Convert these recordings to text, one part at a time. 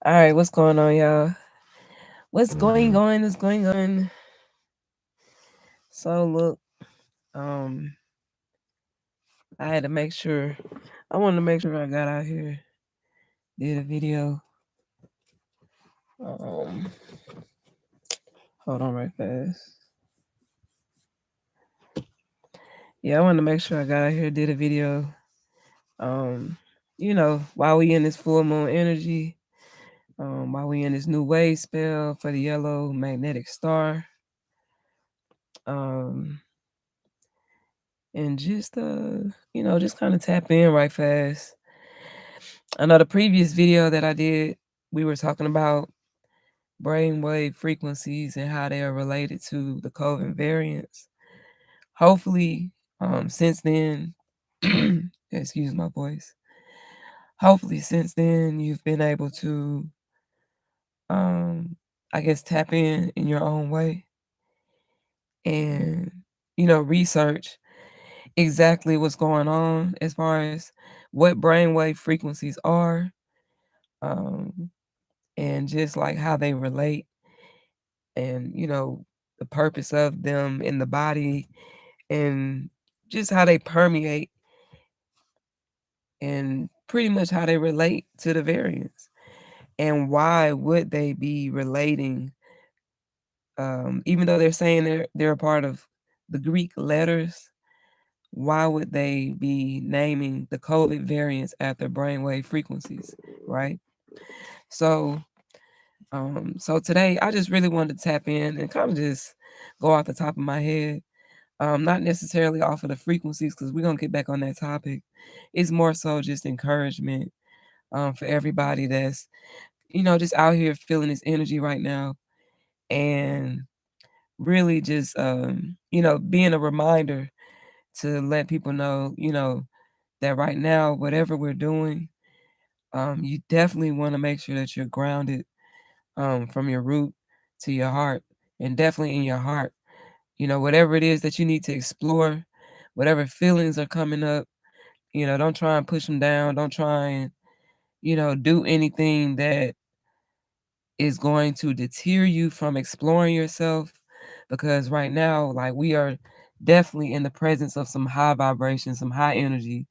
All right, what's going on, y'all? What's going on? What's going on? So look, um, I had to make sure. I wanted to make sure I got out here, did a video. Um, Hold on, right fast. Yeah, I wanted to make sure I got out here, did a video. Um, while we in this full moon energy, while we in this new wave spell for the yellow magnetic star, um, and just kind of tap in right fast. I know the previous video that I did, we were talking about brainwave frequencies and how they are related to the COVID variants. Hopefully, since then, excuse my voice. Hopefully, since then, you've been able to, I guess, tap in your own way and, research exactly what's going on as far as what brainwave frequencies are, um, and just like how they relate and the purpose of them in the body and just how they permeate and pretty much how they relate to the variants and why would they be relating, even though they're saying they're a part of the Greek letters. Why would they be naming the COVID variants after brainwave frequencies, right? So so today I just really wanted to tap in and kind of just go off the top of my head, not necessarily off of the frequencies, because we're gonna get back on that topic. It's more so just encouragement, for everybody that's just out here feeling this energy right now, and really just being a reminder to let people know that right now, whatever we're doing, you definitely want to make sure that you're grounded, from your root to your heart, and definitely in your heart. Whatever it is that you need to explore, whatever feelings are coming up, don't try and push them down. Don't try and, do anything that is going to deter you from exploring yourself. Because right now, like, we are definitely in the presence of some high vibration, some high energy.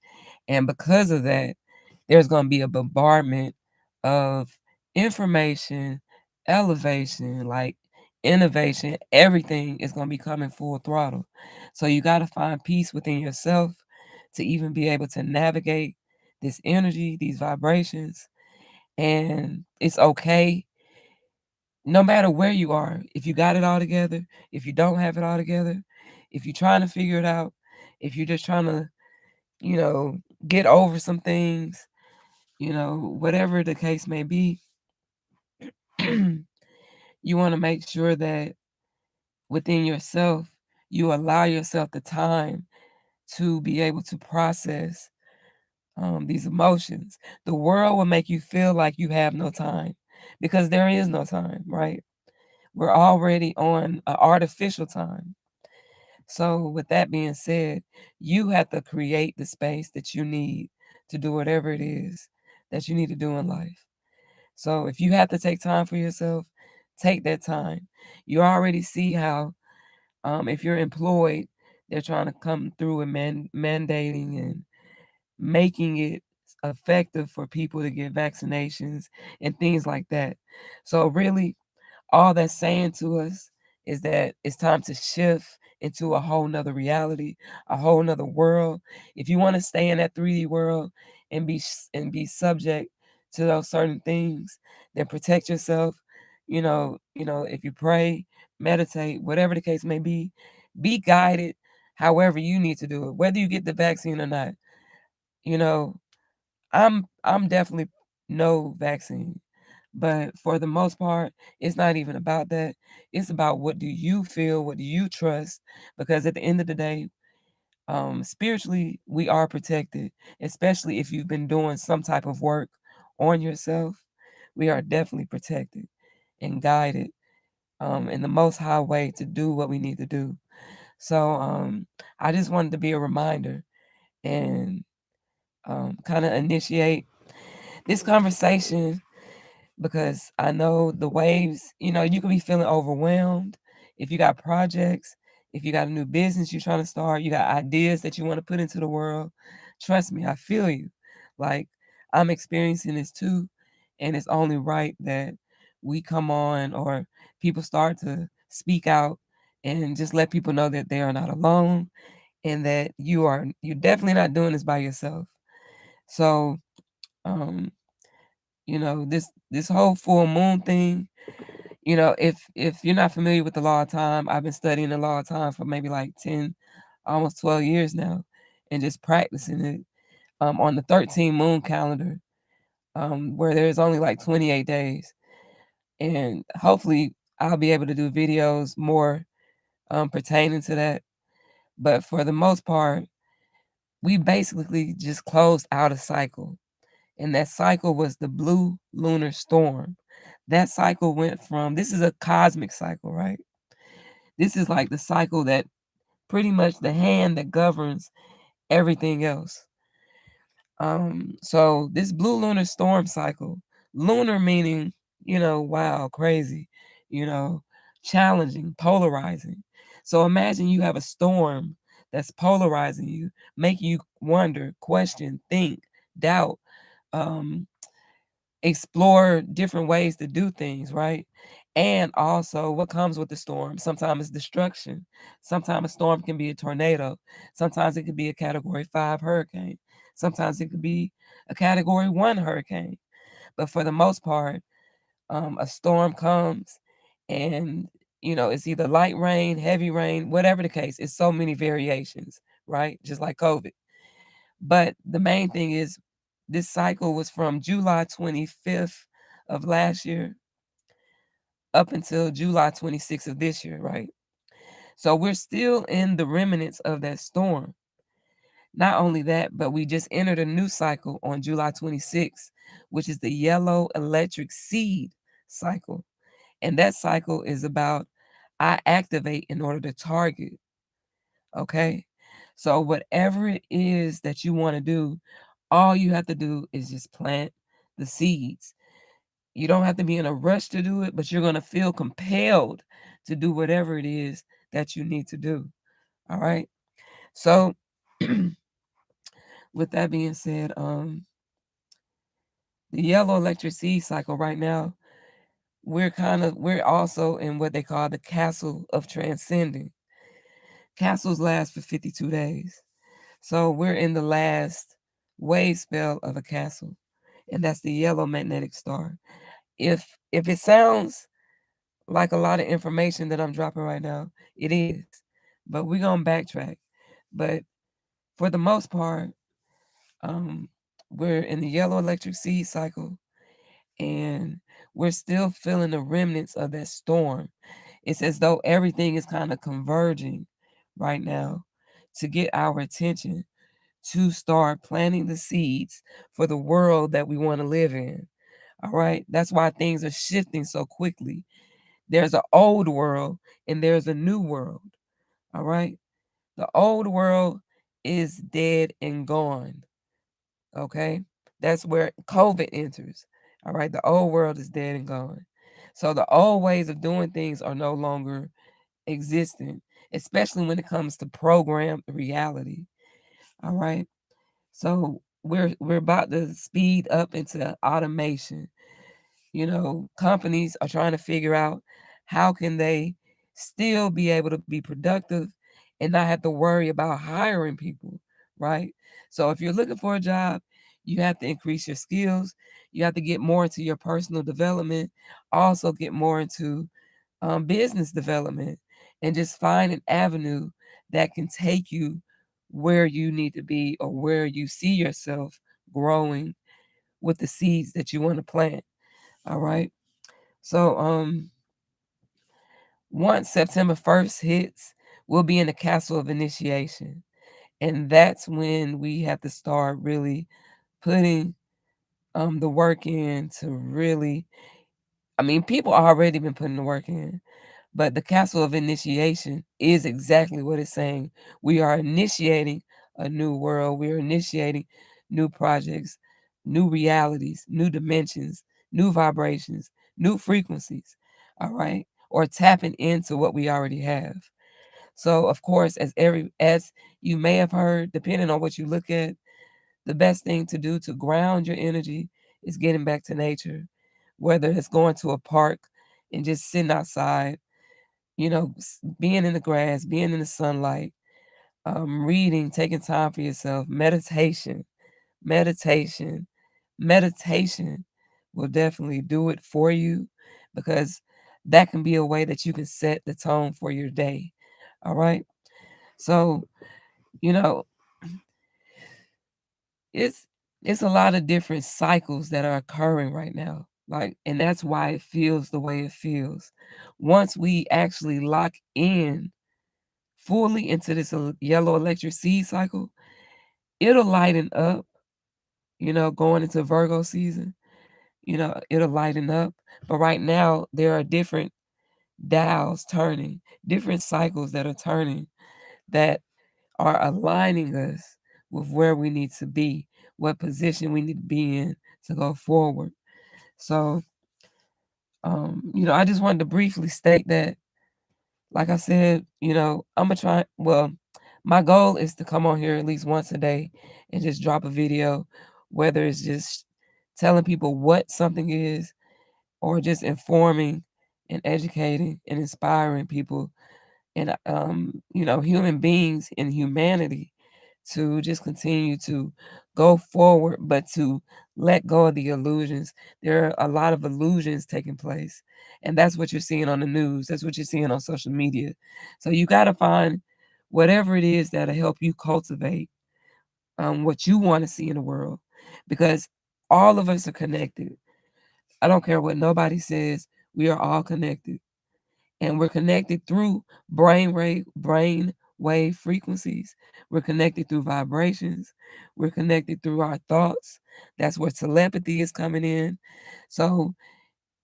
And because of that, there's going to be a bombardment of information, elevation, like innovation. Everything is going to be coming full throttle. So you got to find peace within yourself to even be able to navigate this energy, these vibrations. And it's okay, no matter where you are. If you got it all together, if you don't have it all together, if you're trying to figure it out, if you're just trying to, you know, get over some things, whatever the case may be, you want to make sure that within yourself, you allow yourself the time to be able to process, these emotions. The world will make you feel like you have no time because there is no time, right? We're already on an artificial time. So, with that being said, you have to create the space that you need to do whatever it is that you need to do in life. So, if you have to take time for yourself, take that time. You already see how, if you're employed, they're trying to come through and mandating and making it effective for people to get vaccinations and things like that. So, really, all that's saying to us is that it's time to shift into a whole nother reality, a whole nother world. If you want to stay in that 3D world and be subject to those certain things, then protect yourself. If you pray, meditate, whatever the case may be guided however you need to do it, whether you get the vaccine or not. You know, I'm definitely no vaccine. But for the most part, it's not even about that. It's about what do you feel, what do you trust? Because at the end of the day, spiritually, we are protected, especially if you've been doing some type of work on yourself. We are definitely protected and guided, in the most high way to do what we need to do. So, I just wanted to be a reminder and, kind of initiate this conversation because I know the waves, you can be feeling overwhelmed if you got projects, if you got a new business you're trying to start, you got ideas that you want to put into the world. Trust me, I feel you. Like, I'm experiencing this too, and it's only right that we come on, or people start to speak out and just let people know that they are not alone, and that you're definitely not doing this by yourself. So, um, this whole full moon thing, if you're not familiar with the law of time, I've been studying the law of time for maybe like 10, almost 12 years now, and just practicing it on the 13 moon calendar, where there's only like 28 days. And hopefully I'll be able to do videos more pertaining to that. But for the most part, we basically just closed out a cycle. And that cycle was the blue lunar storm. That cycle went from, this is a cosmic cycle, right? This is like the cycle that pretty much the hand that governs everything else. So this blue lunar storm cycle, lunar meaning, wow, crazy, you know, challenging, polarizing. So imagine you have a storm that's polarizing you, making you wonder, question, think, doubt, um, explore different ways to do things, right? And also what comes with the storm. Sometimes it's destruction. Sometimes a storm can be a tornado. Sometimes it could be a category 5 hurricane. Sometimes it could be a category 1 hurricane. But for the most part, a storm comes, and it's either light rain, heavy rain, whatever the case. It's so many variations, right? Just like COVID. But the main thing is, this cycle was from July 25th of last year up until July 26th of this year, right? So we're still in the remnants of that storm. Not only that, but we just entered a new cycle on July 26th, which is the yellow electric seed cycle. And that cycle is about, I activate in order to target. Okay. So whatever it is that you want to do, all you have to do is just plant the seeds. You don't have to be in a rush to do it, but you're going to feel compelled to do whatever it is that you need to do. All right. So with that being said, the yellow electric seed cycle right now, we're also in what they call the castle of transcending. Castles last for 52 days. So we're in the last wave spell of a castle, and that's the yellow magnetic star. If it sounds like a lot of information that I'm dropping right now, it is. But we're gonna backtrack. But for the most part, um, we're in the yellow electric seed cycle, and we're still feeling the remnants of that storm. It's as though everything is kind of converging right now to get our attention, to start planting the seeds for the world that we want to live in. All right. That's why things are shifting so quickly. There's an old world and there's a new world. All right. The old world is dead and gone. Okay. That's where COVID enters. All right. The old world is dead and gone. So the old ways of doing things are no longer existent, especially when it comes to programmed reality. All right. So we're about to speed up into automation. Companies are trying to figure out how can they still be able to be productive and not have to worry about hiring people, right? So if you're looking for a job, you have to increase your skills. You have to get more into your personal development, also get more into business development, and just find an avenue that can take you where you need to be, or where you see yourself growing with the seeds that you want to plant. All right. So once September 1st hits, we'll be in the castle of initiation. And that's when we have to start really putting the work in to really, I mean, people already been putting the work in, but the castle of initiation is exactly what it's saying. We are initiating a new world. We are initiating new projects, new realities, new dimensions, new vibrations, new frequencies, all right? Or tapping into what we already have. So, of course, as you may have heard, depending on what you look at, the best thing to do to ground your energy is getting back to nature, whether it's going to a park and just sitting outside, being in the grass, being in the sunlight, reading, taking time for yourself, meditation, meditation will definitely do it for you because that can be a way that you can set the tone for your day. All right. So, you know, it's it's a lot of different cycles that are occurring right now. Like, and that's why it feels the way it feels. Once we actually lock in fully into this yellow electric seed cycle, it'll lighten up, going into Virgo season, it'll lighten up. But right now, there are different dials turning, different cycles that are turning that are aligning us with where we need to be, what position we need to be in to go forward. So, I just wanted to briefly state that, like I said, I'm gonna try. Well, my goal is to come on here at least once a day and just drop a video, whether it's just telling people what something is or just informing and educating and inspiring people and human beings in humanity to just continue to go forward, but to let go of the illusions. There are a lot of illusions taking place, and that's what you're seeing on the news. That's what you're seeing on social media. So you got to find whatever it is that'll help you cultivate what you want to see in the world, because all of us are connected. I don't care what nobody says. We are all connected, and we're connected through brain wave frequencies. We're connected through vibrations. We're connected through our thoughts. That's where telepathy is coming in. So,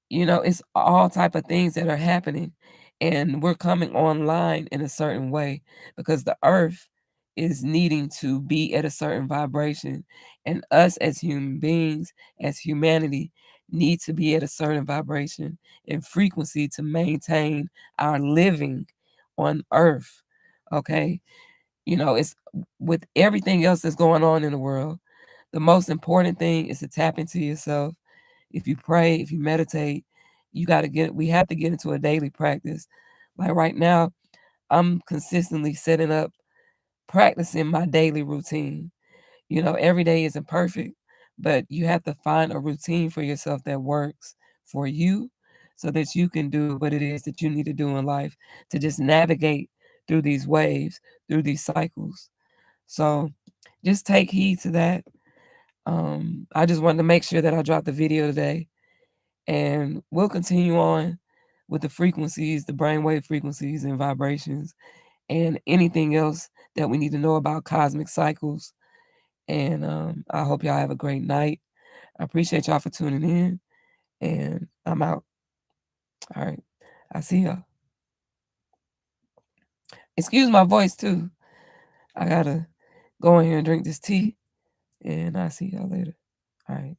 it's all type of things that are happening, and we're coming online in a certain way because the earth is needing to be at a certain vibration, and us as human beings, as humanity, need to be at a certain vibration and frequency to maintain our living on earth. Okay, it's with everything else that's going on in the world, the most important thing is to tap into yourself. If you pray, if you meditate, we have to get into a daily practice. Like right now, I'm consistently setting up, practicing my daily routine. Every day isn't perfect, but you have to find a routine for yourself that works for you so that you can do what it is that you need to do in life to just navigate through these waves, through these cycles. So just take heed to that. I just wanted to make sure that I dropped the video today, and we'll continue on with the frequencies, the brainwave frequencies and vibrations, and anything else that we need to know about cosmic cycles. And I hope y'all have a great night. I appreciate y'all for tuning in, and I'm out. All right. I see y'all. Excuse my voice too. I gotta go in here and drink this tea, and I'll see y'all later. All right.